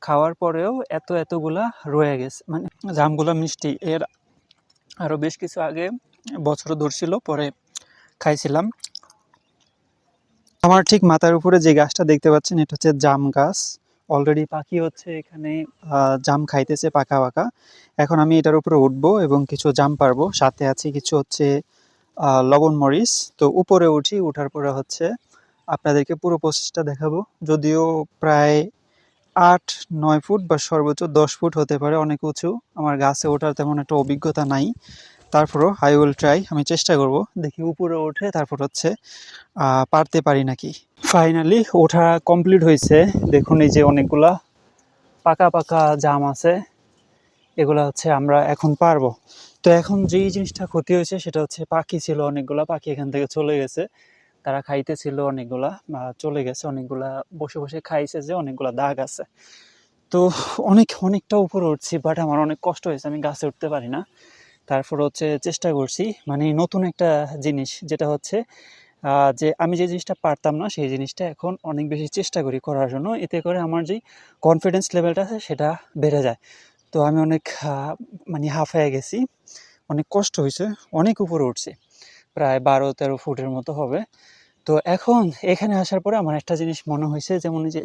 খাওয়ার পরেও এতগুলা রয়ে গেছে, মানে জামগুলা মিষ্টি। এর আরও বেশ কিছু আগে বছর ধরছিল, পরে খাইছিলাম। আমার ঠিক মাথার উপরে যে গাছটা দেখতে পাচ্ছেন, এটা হচ্ছে জাম গাছ। অলরেডি পাখি হচ্ছে এখানে জাম খাইতেছে পাকা পাকা। এখন আমি এটার উপরে উঠবো এবং কিছু জাম পারবো, সাথে আছে কিছু হচ্ছে লবণ মরিচ। তো উপরে উঠি, উঠার পরে হচ্ছে আপনাদেরকে পুরো প্রসেসটা দেখাবো। যদিও প্রায় 8-9 ফুট বা সর্বোচ্চ 10 ফুট হতে পারে, অনেক উঁচু। আমার গাছে ওঠার তেমন একটা অভিজ্ঞতা নাই, তারপরও আই উইল ট্রাই, আমি চেষ্টা করব। দেখি উপরে উঠে তারপর হচ্ছে পারতে পারি নাকি। ফাইনালি ওঠা কমপ্লিট হয়েছে। দেখুন এই যে অনেকগুলা পাকা পাকা জাম আছে, এগুলা হচ্ছে আমরা এখন পারবো। তো এখন যেই জিনিসটা ক্ষতি হয়েছে সেটা হচ্ছে পাখি ছিল অনেকগুলা, পাখি এখান থেকে চলে গেছে। তারা খাইতেছিল অনেকগুলা, চলে গেছে অনেকগুলা, বসে বসে খাইছে, যে অনেকগুলা দাগ আছে। তো অনেকটা উপরে উঠছি, বাট আমার অনেক কষ্ট হয়েছে, আমি গাছে উঠতে পারি না। তারপর হচ্ছে চেষ্টা করছি, মানে নতুন একটা জিনিস, যেটা হচ্ছে যে আমি যে জিনিসটা পারতাম না সেই জিনিসটা এখন অনেক বেশি চেষ্টা করি করার জন্য। এতে করে আমার যেই কনফিডেন্স লেভেলটা আছে সেটা বেড়ে যায়। তো আমি অনেক মানে হাঁফায়ে গেছি, অনেক কষ্ট হয়েছে, অনেক উপরে উঠছি, প্রায় 12-13 ফুটের মতো হবে। তো এখন এখানে আসার পরে আমার একটা জিনিস মনে হয়েছে, যেমন এই যে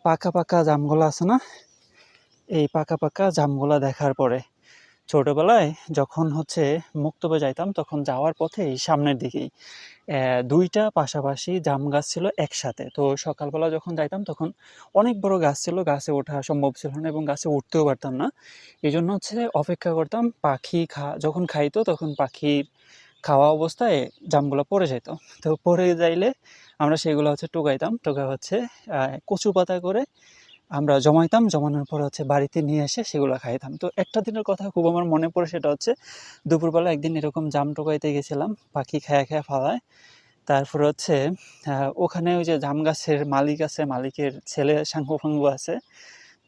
পাকা পাকা জামগুলো আছে না, এই পাকা পাকা জামগুলা দেখার পরে ছোটবেলায় যখন হচ্ছে মুক্তবে যাইতাম, তখন যাওয়ার পথে এই সামনের দিকেই দুইটা পাশাপাশি জাম গাছ ছিল একসাথে। তো সকালবেলা যখন যাইতাম তখন অনেক বড় গাছ ছিল, গাছে ওঠা সম্ভব ছিল না এবং গাছে উঠতেও পারতাম না। এই জন্য হচ্ছে অপেক্ষা করতাম পাখি যখন খাইতো, তখন পাখির খাওয়া অবস্থায় জামগুলো পড়ে যেত। তো পড়ে যাইলে আমরা সেগুলো হচ্ছে টোকাইতাম, টোকা হচ্ছে কচু পাতা করে আমরা জমাইতাম, জমানোর পর হচ্ছে বাড়িতে নিয়ে এসে সেগুলো খাইতাম। তো একটা দিনের কথা খুব আমার মনে পড়ে, সেটা হচ্ছে দুপুরবেলা একদিন এরকম জাম টোকাইতে গেছিলাম, পাখি খায়া ফালায়। তারপর হচ্ছে ওখানে ওই যে জাম গাছের মালিক আছে, মালিকের ছেলে সাঙ্গু ফাঙ্গু আছে।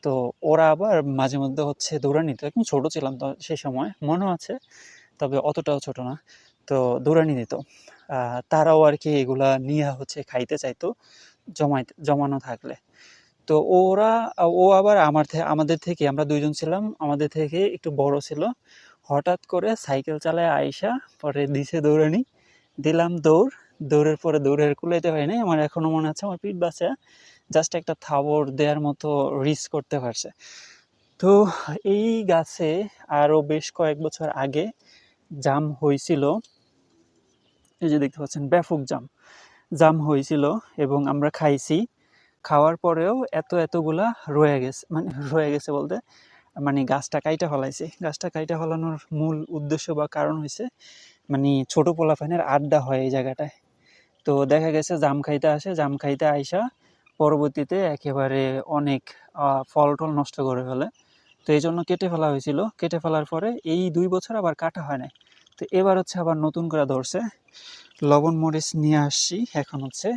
তো ওরা আবার মাঝে মধ্যে হচ্ছে দৌড়ানি দিত, একদম ছোট ছিলাম তো সেই সময়, মনে আছে, তবে অতটাও ছোট না। তো দৌড়ানি দিত, তারাও আর কি এগুলা নিয়ে হচ্ছে খাইতে চাইতো জমানো থাকলে। তো ও আবার আমাদের থেকে, আমরা দুইজন ছিলাম, আমাদের থেকে একটু বড় ছিল। হঠাৎ করে সাইকেল চালায় আইসা পরে দিছে দৌড়ানি, দিলাম দৌড়। দৌড়ের পরে দৌড়ের কুলাইতে পারি নাই, আমার এখনো মনে আছে আমার পিঠ বাঁচা জাস্ট একটা থাবড় দেওয়ার মতো রিস্ক করতে পারছে। তো এই গাছে আরো বেশ কয়েক বছর আগে জাম হয়েছিল, এই যে দেখতে পাচ্ছেন ব্যাপক জাম হয়েছিল এবং আমরা খাইছি। খাওয়ার পরেও এতগুলা রয়ে গেছে বলতে, মানে গাছটা কাইটা ফলাইছে। গাছটা কাইটা ফলানোর মূল উদ্দেশ্য বা কারণ হয়েছে, মানে ছোট পোলাপানের আড্ডা হয় এই জায়গাটায়। তো দেখা গেছে জাম খাইতে আসে, জাম খাইতে আইসা পরবর্তীতে একেবারে অনেক ফল টল নষ্ট করে ফেলে। তো এই জন্য কেটে ফেলা হয়েছিল। কেটে ফেলার পরে এই 2 বছর আবার কাটা হয় নাই। তো এবার হচ্ছে আবার নতুন করে ধরছে। লবণ মরিচ নিয়ে আসছি, এখন হচ্ছে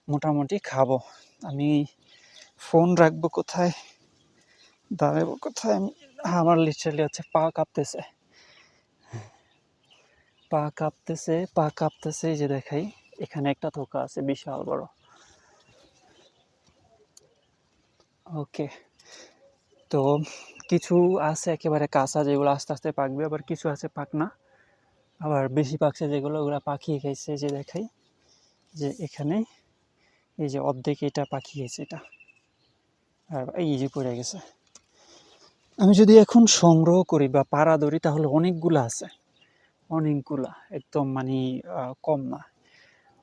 মোটামুটি খাবো। আমি ফোন রাখবো কোথায়, দাঁড়াবো কোথায়, আমি আমার লিটারালি হচ্ছে পা কাঁপতেছে, এই যে দেখাই, এখানে একটা থোকা আছে বিশাল বড়। ওকে, তো কিছু আছে একেবারে কাঁচা, যেগুলো আস্তে আস্তে পাকবে, আবার কিছু আছে পাকনা, আবার বেশি পাকছে যেগুলো, ওগুলো পাখি খাইছে। যে দেখাই, যে এখানে এই যে অর্ধেক এটা পাখি খাইছে, এটা আর এই যে পড়ে গেছে। আমি যদি এখন সংগ্রহ করি বা পাড়া ধরি, তাহলে অনেকগুলা একদম, মানে কম না,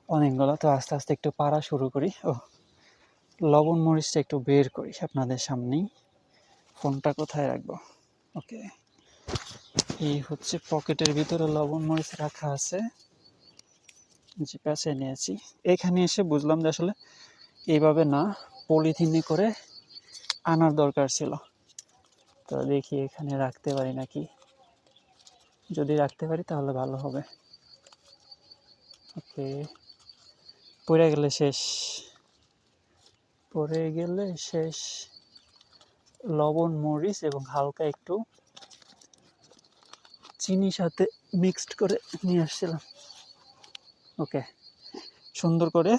অনেকগুলো। তো আস্তে আস্তে একটু পাড়া শুরু করি। লবণ মরিচটা একটু বের করি আপনাদের সামনেই। ফোনটা কোথায় রাখবো? ওকে, এই হচ্ছে পকেটের ভিতরে লবণ মরিচ রাখা আছে, যে কাছে নিয়েছি। এখানে এসে বুঝলাম যে আসলে এইভাবে না, পলিথিনে করে আনার দরকার ছিল। তো দেখি এখানে রাখতে পারি নাকি, যদি রাখতে পারি তাহলে ভালো হবে। ওকে, পড়ে গেলে শেষ। লবণ মরিচ এবং হালকা একটু চিনি সাথে মিক্সড করে নিয়ে আসছিলাম। ওকে, সুন্দর করে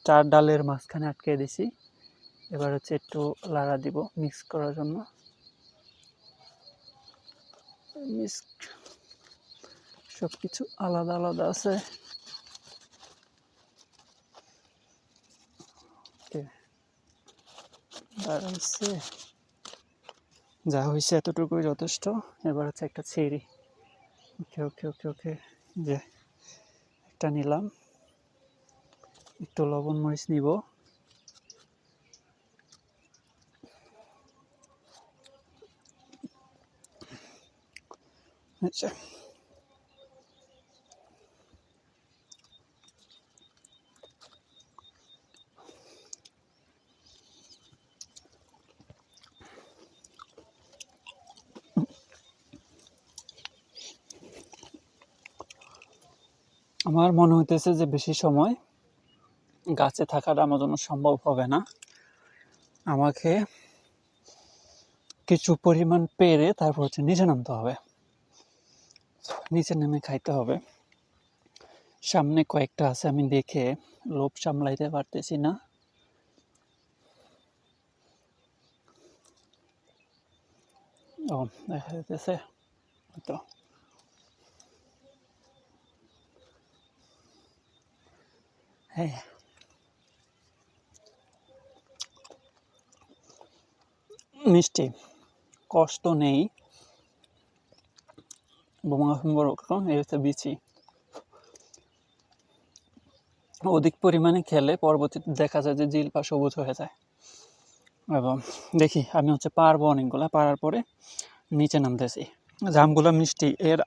4 ডালের মাঝখানে আটকে দিছি। এবার হচ্ছে একটু লাড়া দিব মিক্স করার জন্য। মিক্স সব কিছু আলাদা আলাদা আছে। দাঁড়াইছে, যা হয়েছে এতটুকুই যথেষ্ট। এবার হচ্ছে একটা চেরি। ওকে ওকে ওকে ওকে, যে একটা নিলাম, একটু লবণ মরিচ নিব। আচ্ছা, আমার মনে হইতেছে যে বেশি সময় গাছে থাকাটা আমার জন্য সম্ভব হবে না। আমাকে কিছু পরিমাণ পেরে তারপর হচ্ছে নিচে নামতে হবে, নিচে নেমে খাইতে হবে। সামনে কয়েকটা আছে, আমি দেখে লোভ সামলাইতে পারতেছি না। ও দেখা যাইতেছে তো, হ্যাঁ মিষ্টি, কষ্ট নেই। বোমা এই হচ্ছে বিচি। অধিক পরিমাণে খেলে পরবর্তীতে দেখা যায় যে জিল পা সবুজ হয়ে যায়। এবং দেখি আমি হচ্ছে পারবো অনেকগুলা, পারার পরে নিচে নামতেছি। জামগুলো মিষ্টি, এর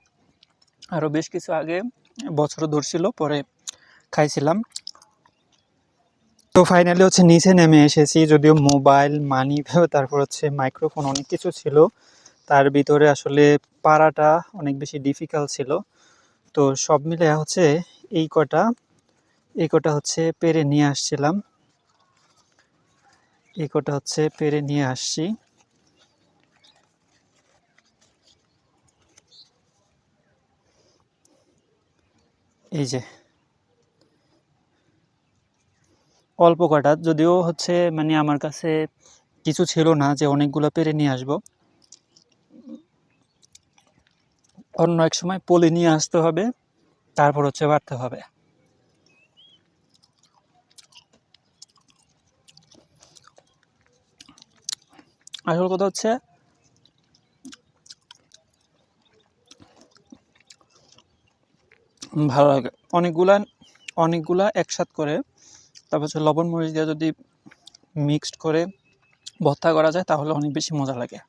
আরও বেশ কিছু আগে বছর ধরছিল, পরে খাইছিলাম। তো ফাইনালি হচ্ছে নিচে নেমে এসেছি, যদিও মোবাইল, মানি, তারপর হচ্ছে মাইক্রোফোন অনেক কিছু ছিল, তার ভিতরে আসলে পারাটা অনেক বেশি ডিফিকাল্ট ছিল। তো সব মিলে হচ্ছে এই কটা হচ্ছে পেরে নিয়ে আসছিলাম, এই কটা হচ্ছে পেরে নিয়ে আসছি। এই যে অল্প কটা, যদিও হচ্ছে মানে আমার কাছে কিছু ছিল না যে অনেকগুলো পেরে নিয়ে আসবো। অন্য এক সময় পলি নিয়ে আসতে হবে, তারপর হচ্ছে বাড়তে হবে। আসল কথা হচ্ছে ভালো লাগে অনেকগুলা একসাথ করে, তারপর হচ্ছে লবণ মরিচ দিয়ে যদি মিক্সড করে ভর্তা করা যায় তাহলে অনেক বেশি মজা লাগে।